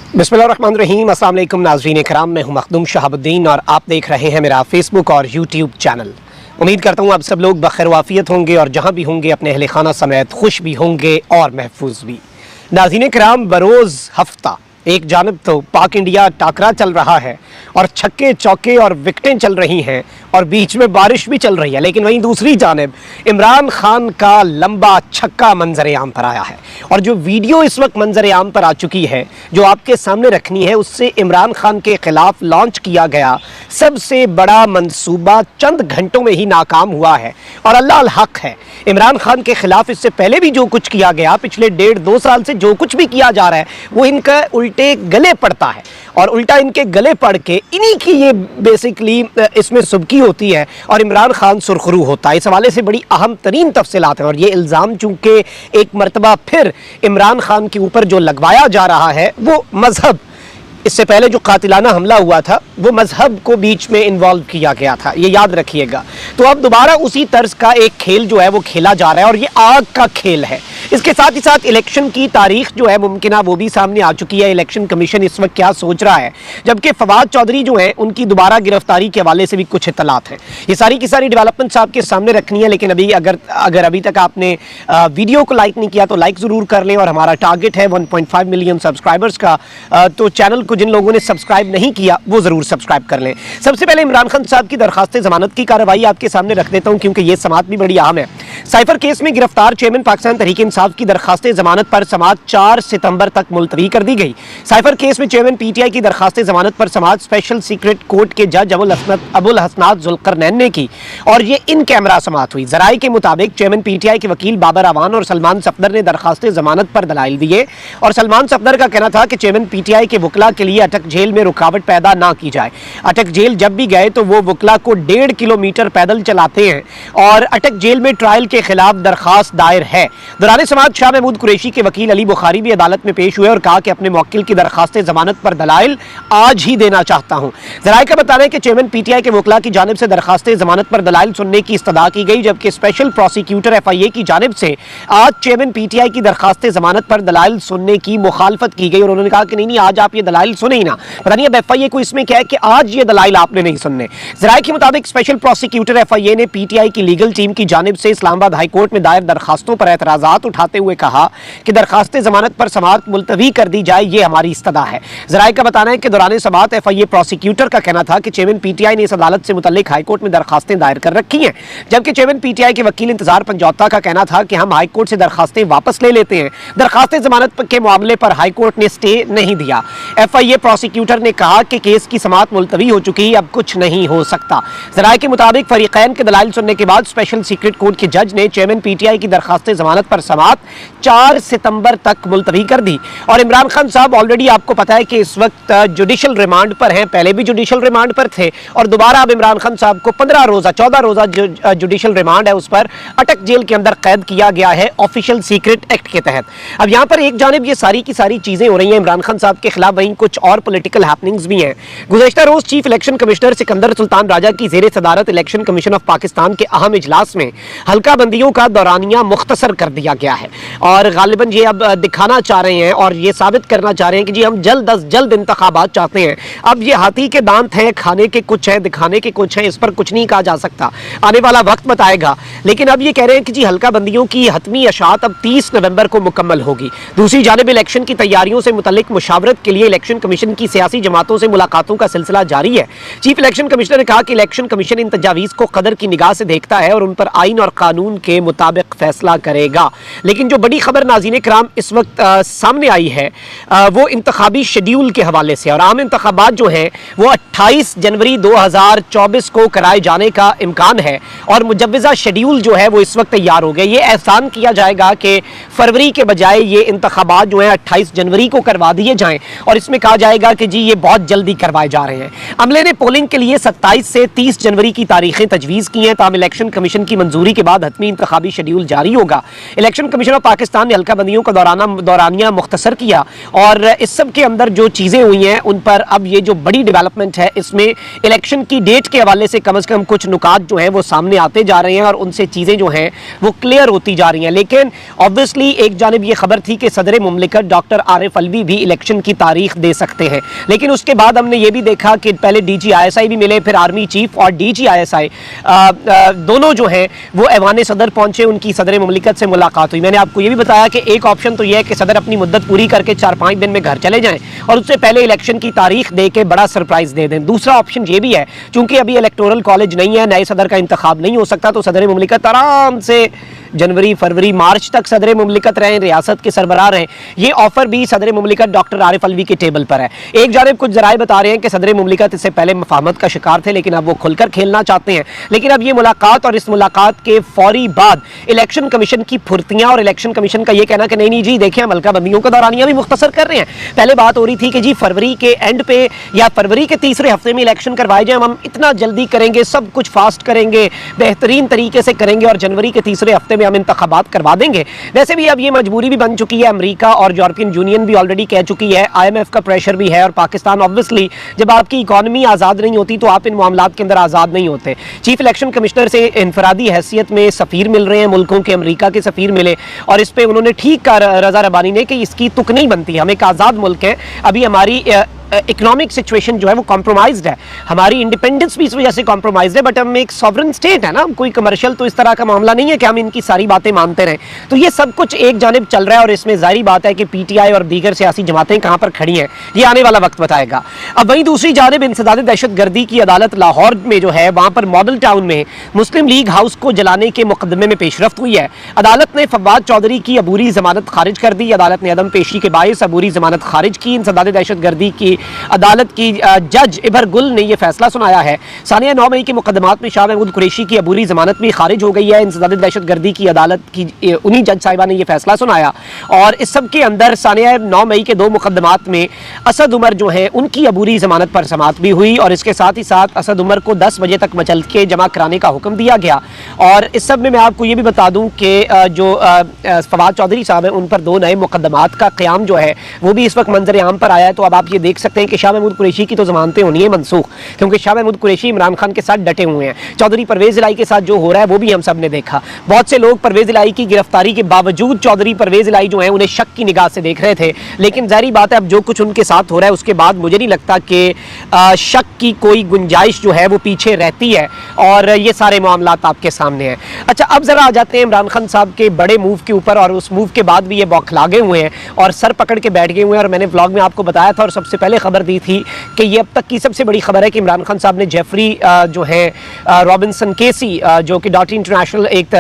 बिस्मिल्लाहिर्रहमानिर्रहीम। अस्सलाम वालेकुम नाज़रीन कराम, मैं हूं मखदूम शहाबुद्दीन और आप देख रहे हैं मेरा फेसबुक और यूट्यूब चैनल। उम्मीद करता हूं आप सब लोग बखैर वाफियत होंगे और जहां भी होंगे अपने अहले खाना समेत खुश भी होंगे और महफूज भी। नाज़रीन कराम, बरोज़ हफ्ता एक जानब तो पाक इंडिया टाकरा चल रहा है और छक्के चौके और विकटें चल रही हैं और बीच में बारिश भी चल रही है, लेकिन वहीं दूसरी जानब इमरान खान का लंबा छक्का मंजर आम पर आया है। और जो वीडियो इस वक्त मंजर आम पर आ चुकी है, जो आपके सामने रखनी है, उससे इमरान खान के खिलाफ लॉन्च किया गया सबसे बड़ा मंसूबा चंद घंटों में ही नाकाम हुआ है। और अल्लाह अल हक है, इमरान खान के खिलाफ इससे पहले भी जो कुछ किया गया, पिछले 1.5-2 साल से जो कुछ भी किया जा रहा है, वो इनका उल्टे गले पड़ता है और उल्टा इनके गले पड़ के इन्हीं की ये बेसिकली इसमें सुबकी होती है और इमरान खान सुरखरू होता है। इस हवाले से बड़ी अहम तरीन तफसीलात हैं और ये इल्ज़ाम चूंकि एक मरतबा फिर इमरान खान के ऊपर जो लगवाया जा रहा है वो मजहब, इससे पहले जो कातिलाना हमला हुआ था वो मजहब को बीच में इन्वॉल्व किया गया था, ये याद रखिएगा। तो अब दोबारा उसी तर्ज का एक खेल जो है वो खेला जा रहा है और ये आग का खेल है। इसके साथ ही साथ इलेक्शन की तारीख जो है मुमकिन वो भी सामने आ चुकी है। इलेक्शन कमीशन इस वक्त क्या सोच रहा है, जबकि फवाद चौधरी जो है उनकी दोबारा गिरफ्तारी के हवाले से भी कुछ इत्तलात हैं। ये सारी की सारी डेवलपमेंट्स आपके सामने रखनी है, लेकिन अभी अगर अभी तक आपने वीडियो को लाइक नहीं किया तो लाइक ज़रूर कर लें। और हमारा टारगेट है 1.5 मिलियन सब्सक्राइबर्स का, तो चैनल को जिन लोगों ने सब्सक्राइब नहीं किया वो ज़रूर सब्सक्राइब कर लें। सबसे पहले इमरान खान साहब की दरखास्त ज़मानत की कार्रवाई आपके सामने रख देता हूं, क्योंकि ये समात भी बड़ी अहम है। साइफर केस में गिरफ्तार चेयरमैन पाकिस्तान तहरीक इंसाफ की दरखास्त जमानत पर समात 4 सितंबर तक मुलतवी कर दी गई। साइफर केस में चेयरमैन पीटीआई की दरखास्त जमानत पर समात स्पेशल सीक्रेट कोर्ट के जज अबुल हसनात जुल्करनैन ने की और ये इन कैमरा समात हुई। जराये के मुताबिक चेयरमैन पीटीआई के वकील बाबर अवान और सलमान सफदर ने दरखास्त जमानत पर दलाइल दिए और सलमान सफदर का कहना था कि चेयरमैन पीटीआई के वकला के लिए अटक जेल में रुकावट पैदा ना की जाए। अटक जेल जब भी गए तो वो वकला को 1.5 किलोमीटर पैदल चलाते हैं और अटक जेल में ट्रायल के खिलाफ दरखास्त दायर है। दौरान समात शाह महमूद कुरैशी के वकील अली बुखारी भी अदालत में पेश हुए और कहा कि अपने मुवक्किल की दरखास्त जमानत पर दलाइल आज ही देना चाहता हूं। जराये का बताना है कि चेयरमैन पीटीआई के वकला की जानिब से दरखास्त जमानत पर दलाइल सुनने की इस्तदा की गई, जबकि स्पेशल प्रोसिक्यूटर FIA की जानिब से आज चेयरमैन पीटीआई की दरखास्त जमानत पर दलाइल सुनने की मुखालफत की गई और उन्होंने कहा कि नहीं, आज आप ये दलाइल सुने ही ना। पता नहीं अब FIA को इसमें क्या है कि आज ये दलाइल आपने नहीं सुनने। जराये के मुताबिक स्पेशल प्रोसिक्यूटर FIA ने पीटीआई की लीगल टीम की जानिब से इस्लामाबाद हाई कोर्ट में दायर दरखास्तों पर एतराजात उठाते हुए कहा कि दरखास्त जमानत पर समात मुलतवी कर दी जाए, ये हमारी इस्तदा है। जराये का बताना है कि दौरान समात FIA प्रोसिक्यूटर का कहना था कि चेयरमैन पीटीआई ने इस अदालत से मुतल्लिक हाईकोर्ट में दरखास्तें दायर कर रखी हैं, जबकि चेयरमैन पीटीआई के वकील इंतजार पंजौता का कहना था कि हम हाईकोर्ट से दरखास्तें वापस ले लेते हैं। दरखास्त जमानत के मामले पर हाईकोर्ट ने स्टे नहीं दिया। FIA प्रोसिक्यूटर ने कहा कि केस की समात मुलतवी हो चुकी है, अब कुछ नहीं हो सकता। जराये के मुताबिक फरीकैन के दलाइल सुनने के बाद स्पेशल सीक्रेट कोर्ट के जज ने चेयरमैन पीटीआई की दरखास्त जमानत पर समात 4 सितंबर तक मुलतवी कर दी। और इमरान खान साहब ऑलरेडी आपको पता है कि इस वक्त जुडिशल रिमांड पर हैं, पहले भी जुडिशल रिमांड पर थे और दोबारा अब इमरान खान साहब को 14 रोजा जुडिशल रिमांड है, उस पर अटक जेल के अंदर कैद किया गया है ऑफिशियल सीक्रेट एक्ट के तहत। अब यहाँ पर एक जानिब ये सारी की सारी चीजें हो रही हैं इमरान खान साहब के खिलाफ, वहीं कुछ और पॉलिटिकल हैपनिंग्स भी हैं। गुज़श्ता रोज chief election commissioner Sikandar Sultan Raja की ज़ेरे सदारत इलेक्शन कमीशन ऑफ पाकिस्तान के अहम इजलास में हल्का बंदियों का दौरानिया मुख्तसर कर दिया गया है और गालिबन ये अब दिखाना चाह रहे हैं और ये साबित करना चाह रहे हैं कि जी हम जल्द अज जल्द इंतखाबात चाहते हैं। अब ये हाथी के दांत हैं, खाने के कुछ हैं, दिखाने के कुछ हैं, इस पर कुछ नहीं कहा जा सकता, आने वाला वक्त बताएगा। लेकिन अब ये कह रहे हैं कि जी हल्का बंदियों की हतमी अशात अब 30 नवंबर को मुकम्मल होगी। दूसरी जानिब इलेक्शन की तैयारियों से मुतल्लिक मुशावरत के लिए इलेक्शन कमीशन की सियासी जमातों से मुलाकातों का सिलसिला जारी है। चीफ इलेक्शन कमिश्नर ने कहा कि इलेक्शन कमीशन इन तजावीज़ को कदर की निगाह से देखता है और उन पर आइन और कानून के मुताबिक फैसला करेगा। लेकिन जो बड़ी खबर नाज़रीन कराम इस वक्त सामने आई है वो इंतखाबी शेड्यूल के हवाले से, और आम इंतखाबात जो हैं वो 28 जनवरी 2024 को कराए जाने का इम्कान है और मुजव्वज़ा शेड्यूल जो है वो इस वक्त तैयार हो गया। ये एहसान किया जाएगा कि फरवरी के बजाय ये इंतखाबात जो है 28 जनवरी को करवा दिए जाएं और इसमें कहा जाएगा कि जी ये बहुत जल्दी करवाए जा रहे हैं। अमले ने पोलिंग के लिए 27 से 30 जनवरी की तारीखें तजवीज़ की हैं, ताम इलेक्शन कमीशन की मंजूरी के बाद हतमी इंतखाबी शेड्यूल जारी होगा। इलेक्शन कमीशन ऑफ पाकिस्तान ने हल्का बंदियों का दौरानिया मुख्तसर किया और इस सब के अंदर जो चीज़ें हुई हैं उन पर अब ये जो बड़ी डेवलपमेंट है इसमें इलेक्शन की डेट के हवाले से कम कुछ नुकात जो हैं वो सामने आते जा रहे हैं और उनसे चीज़ें जो हैं वो क्लियर होती जा रही हैं। लेकिन ऑब्वियसली एक जानिब ये खबर थी कि सदर मुमलिकत डॉक्टर आरिफ अलवी भी इलेक्शन की तारीख दे सकते हैं, लेकिन उसके बाद हमने ये भी देखा कि पहले DGISI भी मिले, फिर आर्मी चीफ और DGISI दोनों जो हैं वो ऐवान सदर पहुंचे, उनकी सदर मुमलिकत से मुलाकात हुई। मैंने आपको ये भी बताया कि एक ऑप्शन तो यह है कि सदर अपनी मुद्दत पूरी करके 4-5 दिन में घर चले जाएं और उससे पहले इलेक्शन की तारीख दे के बड़ा सरप्राइज दे दें। दूसरा ऑप्शन ये भी है, चूंकि अभी इलेक्टोरल कॉलेज नहीं है, नए सदर का इंतखाब नहीं हो सकता, तो सदर मुमलिकत आराम से जनवरी फरवरी मार्च तक सदर मुमलिकत रहें, रियासत के सरबराह रहें। ये ऑफर भी सदर मुमलिकत डॉक्टर आरिफ अलवी के टेबल पर है। एक जानिब कुछ जराए बता रहे हैं कि सदर मुमलिकत इससे पहले मफाहमत का शिकार थे, लेकिन अब वो खुलकर खेलना चाहते हैं। लेकिन अब ये मुलाकात और इस मुलाकात के फौरी बाद इलेक्शन कमीशन की फुर्तियां और इलेक्शन कमीशन का ये कहना कि नहीं जी देखिए हम हल्का बंदियों का दौरानिया भी मुख्तसर कर रहे हैं। पहले बात हो रही थी कि जी फरवरी के एंड पे या फरवरी के तीसरे हफ्ते में इलेक्शन करवाए जाए, हम इतना जल्दी करेंगे, सब कुछ फास्ट करेंगे, बेहतरीन तरीके से करेंगे और जनवरी के तीसरे हफ्ते में हम इंतखाबात करवा देंगे। वैसे भी अब ये मजबूरी भी बन चुकी है, अमेरिका और यूरोपियन यूनियन भी ऑलरेडी कह चुकी है, IMF का प्रेशर भी है और पाकिस्तान ऑब्वियसली जब आपकी इकॉनमी आज़ाद नहीं होती तो आप इन मामलात के अंदर आज़ाद नहीं होते। चीफ इलेक्शन कमिश्नर से इनफरादी हैसियत में सफ़ीर मिल रहे हैं मुल्कों के, अमेरिका के सफ़ीर मिले और इस पर उन्होंने ठीक कहा रज़ा रबानी ने कि इसकी तुक नहीं बनती, हम एक आज़ाद मुल्क हैं, अभी हमारी इकोनॉमिक सिचुएशन जो है वो कॉम्प्रोमाइज्ड है, हमारी इंडिपेंडेंस भी इस वजह से कॉम्प्रोमाइज्ड है, बट हम एक सॉवरन स्टेट है ना, कोई कमर्शियल तो इस तरह का मामला नहीं है कि हम इनकी सारी बातें मानते रहें। तो ये सब कुछ एक जानिब चल रहा है और इसमें जाहिर बात है कि PTI और दीगर सियासी जमातें कहाँ पर खड़ी हैं ये आने वाला वक्त बताएगा। अब वहीं दूसरी जानिब इंसदाद दहशतगर्दी की अदालत लाहौर में जो है वहाँ पर मॉडल टाउन में मुस्लिम लीग हाउस को जलाने के मुकदमे में पेशरफ्त हुई है। अदालत ने फवाद चौधरी की अबूरी जमानत खारिज कर दी। अदालत ने अदम पेशी के बायस अबूरी जमानत खारिज की। इंसदाद दहशतगर्दी की अदालत की जज इबर गुल ने यह फैसला सुनाया है। सानिया 9 मई के मुकदमात में शाह महमूद कुरैशी की अबूरी जमानत भी खारिज हो गई है। इंसदाद दहशतगर्दी की अदालत की उन्हीं जज साहिबा ने यह फैसला सुनाया और इस सब के अंदर सानिया 9 मई के 2 मुकदमात में असद उमर जो है उनकी अबूरी जमानत पर समाअत भी हुई और इसके साथ ही साथ असद उमर को 10 बजे तक मचल के जमा कराने का हुक्म दिया गया। और इस सब में मैं आपको ये भी बता दूं कि जो फवाद चौधरी साहब हैं उन पर 2 नए मुकदमात का क़याम जो है वो भी इस वक्त मंजर आम पर आया है। तो अब आप ये देख सकते हैं कि शाह महमूद कुरैशी की तो जमानतें होनी है मनसूख, क्योंकि शाह महमूद कुरैशी इमरान खान के साथ डटे हुए हैं। चौधरी परवेज इलाही के साथ जो हो रहा है वो भी हम सब ने देखा। बहुत से लोग परवेज इलाही की गिरफ्तारी के बावजूद चौधरी परवेज इलाही जो है उन्हें शक की निगाह से देख रहे थे, लेकिन जाहिर बात है अब जो कुछ उनके साथ हो रहा है उसके बाद मुझे नहीं लगता कि शक की कोई गुंजाइश जो है वो पीछे रहती है और ये सारे मामलात आपके सामने हैं। अच्छा, अब जरा आ जाते हैं इमरान खान साहब के बड़े मूव के ऊपर और उस मूव के बाद भी ये बौखला गए हुए हैं और सर पकड़ के बैठ गए हुए हैं। और मैंने व्लॉग में आपको बताया था और सबसे पहले खबर दी थी कि ये अब तक की सबसे बड़ी खबर है कि इमरान खान साहब ने जेफरी जो है रॉबिन्सन केसी जो कि डॉट इंटरनेशनल एक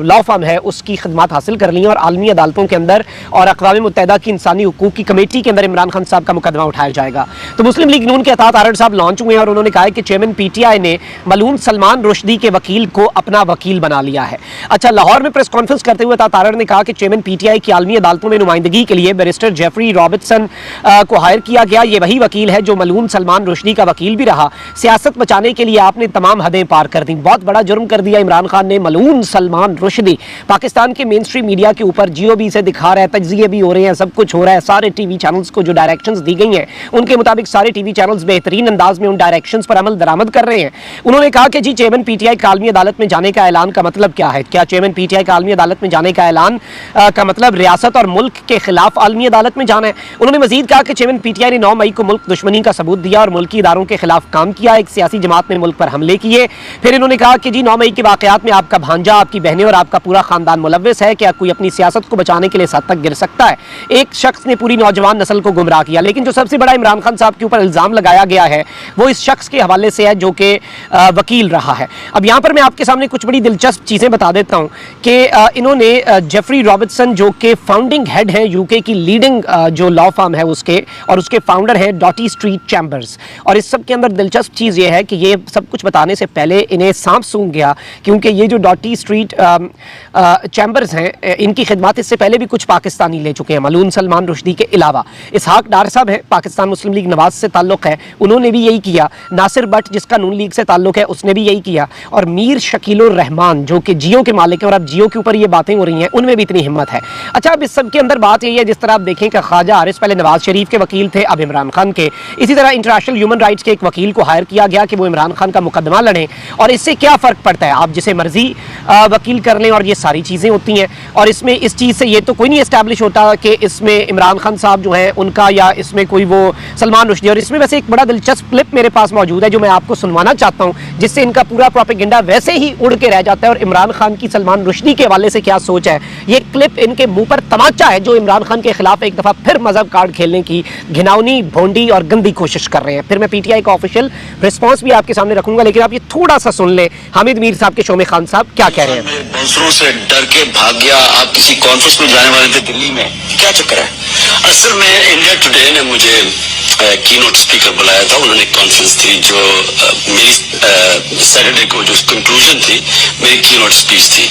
लॉ फर्म है उसकी खिदमत हासिल कर ली है और आलमी अदालतों के अंदर और अक़वाम मुत्तहिदा की इंसानी हुकूक की कमेटी के अंदर इमरान खान साहब का मुकदमा उठाया जाएगा। तो मुस्लिम लीग नून के अतात आरड़ साहब लॉन्च हुए हैं और उन्होंने कहा है कि चेयरमैन PTI ने मलूम सलमान रुश्दी के वकील को अपना वकील बना लिया है। अच्छा, लाहौर में प्रेस कॉन्फ्रेंस करते हुए अतात आरड़ ने कहा कि चेयरमैन PTI की आलमी अदालतों में नुमाइंदगी के लिए बैरिस्टर जेफरी रॉबिन्सन को हायर किया गया। ये वही वकील है जो मलूम सलमान रुश्दी का वकील भी रहा। सियासत बचाने के लिए आपने तमाम हदें पार कर दी, बहुत बड़ा जुर्म कर दिया इमरान खान ने। मलूम सलमान रुश्दी पाकिस्तान के मेन स्ट्रीम मीडिया के ऊपर GOB से दिखा रहा है, तज्जिए भी हो रहे हैं, सब कुछ हो रहा है। सारे TV चैनल्स को जो डायरेक्शंस दी गई हैं उनके मुताबिक सारे TV चैनल्स बेहतरीन अंदाज में उन डायरेक्शंस पर अमल दरामद कर रहे हैं। उन्होंने कहा कि जी चेयरमैन PTI का आलमी अदालत में जाने का ऐलान का मतलब क्या है? क्या चेयरमैन PTI का आलमी अदालत में जाने का ऐलान का मतलब रियासत और मुल्क के खिलाफ आलमी अदालत में जाना है? उन्होंने मजीद कहा कि चेयरमैन PTI ने 9 मई को मुल्क दुश्मनी का सबूत दिया और मुल्की इदारों के खिलाफ काम किया, एक सियासी जमात ने मुल्क पर हमले किए। फिर इन्होंने कहा कि जी 9 मई के वाकयात में आपका भांजा, आपकी बहनें और आपका पूरा खानदान मुलव्वस है। क्या कोई अपनी सियासत को बचाने के लिए इस हद तक गिर सकता है? एक शख्स ने पूरी नौजवान नस्ल को गुमराह किया। लेकिन जो सबसे बड़ा इमरान खान साहब के ऊपर इल्जाम लगाया गया है वो इस शख्स के हवाले से है जो कि वकील रहा है। अब यहाँ पर मैं आपके सामने कुछ बड़ी दिलचस्प चीज़ें बता देता हूँ कि इन्होंने जेफरी रॉबिन्सन जो कि फाउंडिंग हेड हैं UK की लीडिंग जो लॉ फर्म है उसके और उसके फाउंडर हैं डॉटी स्ट्रीट चैम्बर्स। और इस सब के अंदर दिलचस्प चीज़ ये है कि ये सब कुछ बताने से पहले इन्हें सांप सूंघ गया, क्योंकि ये जो डॉटी स्ट्रीट चैम्बर्स हैं इनकी खिदमत इससे पहले भी कुछ पाकिस्तानी ले चुके हैं, मलून सलमान रुश्दी के अलावा। इसहाक डार साहब हैं, पाकिस्तान मुस्लिम लीग नवाज से ताल्लुक़ है, उन्होंने भी यही किया। नासिर भट्ट जिसका नून लीग से ताल्लुक़ है उसने भी यही किया। और मीर शकीलुर रहमान जो कि जियो के मालिक हैं, और अब जियो के ऊपर ये बातें हो रही हैं, उनमें भी इतनी हिम्मत है। अच्छा, अब इस सब के अंदर बात यही है, जिस तरह आप देखें कि ख्वाजा आरिफ पहले नवाज शरीफ के वकील थे, अब इमरान खान के। इसी तरह इंटरनेशनल ह्यूमन राइट्स के एक वकील को हायर किया गया कि वो इमरान खान का मुकदमा लड़ें। और इससे क्या फ़र्क पड़ता है, आप जिसे मर्जी वकील कर लें और ये सारी चीज़ें होती हैं। और इसमें इस चीज़ से ये तो कोई नहीं इस्टेब्लिश होता कि इसमें इमरान खान साहब जो हैं उनका, या इसमें कोई वो सलमान रुश्दी। और इसमें वैसे एक बड़ा दिलचस्प क्लिप मेरे पास मौजूद है जो मैं आपको सुनवाना चाहता हूँ, जिससे इनका पूरा प्रोपेगेंडा वैसे ही उड़ के रह जाता है और इमरान खान की सलमान रुश्दी के हवाले से क्या सोच है। ये क्लिप इनके मुंह पर तमाचा है जो इमरान खान के खिलाफ एक दफ़ा फिर मजहब कार्ड खेलने की घिनौनी, भोंडी और गंदी कोशिश कर रहे हैं। फिर मैं पीटीआई का ऑफिशियल रिस्पॉन्स भी आपके सामने रखूंगा, लेकिन आप ये थोड़ा सा सुन लें हामिद मीर साहब के शोमे खान साहब क्या कह रहे हैं। दूसरों से डर के भाग गया, आप किसी कॉन्फ्रेंस में जाने वाले थे दिल्ली में, क्या चक्कर है? असल में इंडिया टुडे ने मुझे कीनोट स्पीकर बुलाया था, उन्होंने कॉन्फ्रेंस थी जो मेरी सैटरडे को जो कंक्लूजन थी मेरी कीनोट स्पीच थी।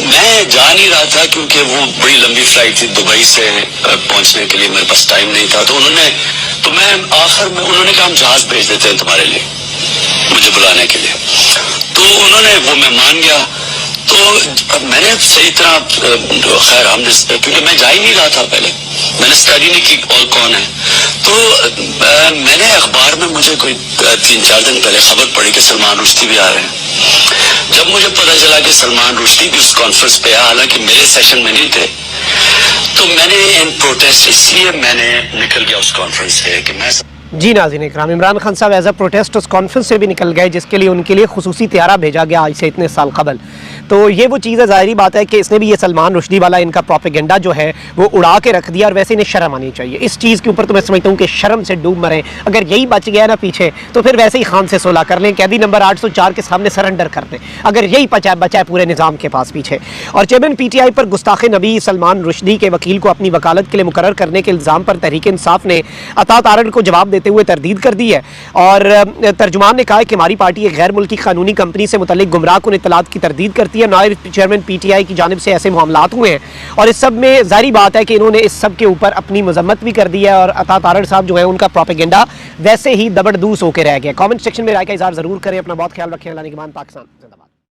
मैं जा नहीं रहा था क्योंकि वो बड़ी लंबी फ्लाइट थी, दुबई से पहुंचने के लिए मेरे पास टाइम नहीं था। तो मैं आखिर में उन्होंने कहा हम जहाज भेज देते हैं तुम्हारे लिए, मुझे बुलाने के लिए। तो मैं मान गया। तो मैंने सही तरह खैर हमने, क्योंकि मैं जा ही नहीं रहा था, पहले मैंने स्टडी नहीं की और कौन है। तो मैंने अखबार में मुझे कोई 3-4 दिन पहले खबर पड़ी कि सलमान रुश्दी भी आ रहे हैं। जब मुझे पता चला कि सलमान रुश्दी भी उस कॉन्फ्रेंस पे, हालांकि मेरे सेशन में नहीं थे, तो मैंने इन प्रोटेस्ट इसलिए मैंने निकल गया उस कॉन्फ्रेंस से कि मैं जी नाज़रीन इकराम, इमरान खान साहब एज अ प्रोटेस्ट उस कॉन्फ्रेंस से भी निकल गए जिसके लिए उनके लिए खुसूसी त्यारा भेजा गया आज से इतने साल कबल। तो ये वो चीज़ है, ज़ाहिरी बात है कि इसने भी ये सलमान रुश्दी वाला इनका प्रोपेगेंडा जो है वो उड़ा के रख दिया। और वैसे इन्हें शर्म आनी चाहिए इस चीज़ के ऊपर, तो मैं समझता हूँ कि शर्म से डूब मरें। अगर यही बच गया ना पीछे, तो फिर वैसे ही खान से सुलह कर लें, कैदी नंबर 804 के सामने सरेंडर कर दें, अगर यही बचा है पूरे निज़ाम के पास पीछे। और चेयरमैन पीटीआई पर गुस्ताखे नबी सलमान रुश्दी के वकील को अपनी वकालत के लिए मुकर्रर करने के इल्ज़ाम पर तहरीक इंसाफ ने अता तारड़ को जवाब देते हुए तरदीद कर दी है। और तर्जुमान ने कहा कि हमारी पार्टी एक गैर मुल्की कानूनी कंपनी से मुतल्लिक गुमराह कुन इत्तलात की तरदीद करती है। नायब चेयरमैन पीटीआई की जानिब से ऐसे मामलात हुए हैं और इस सब में जाहिर बात है कि इन्होंने इस सब के ऊपर अपनी मजम्मत भी कर दी है। और अता तारड़ साहब जो है उनका प्रोपेगेंडा वैसे ही दबड़दूस होकर रह गया। कमेंट सेक्शन में राय का इज़हार जरूर करें। अपना बहुत ख्याल रखें। अल्लाह निगहबान। पाकिस्तान जिंदाबाद।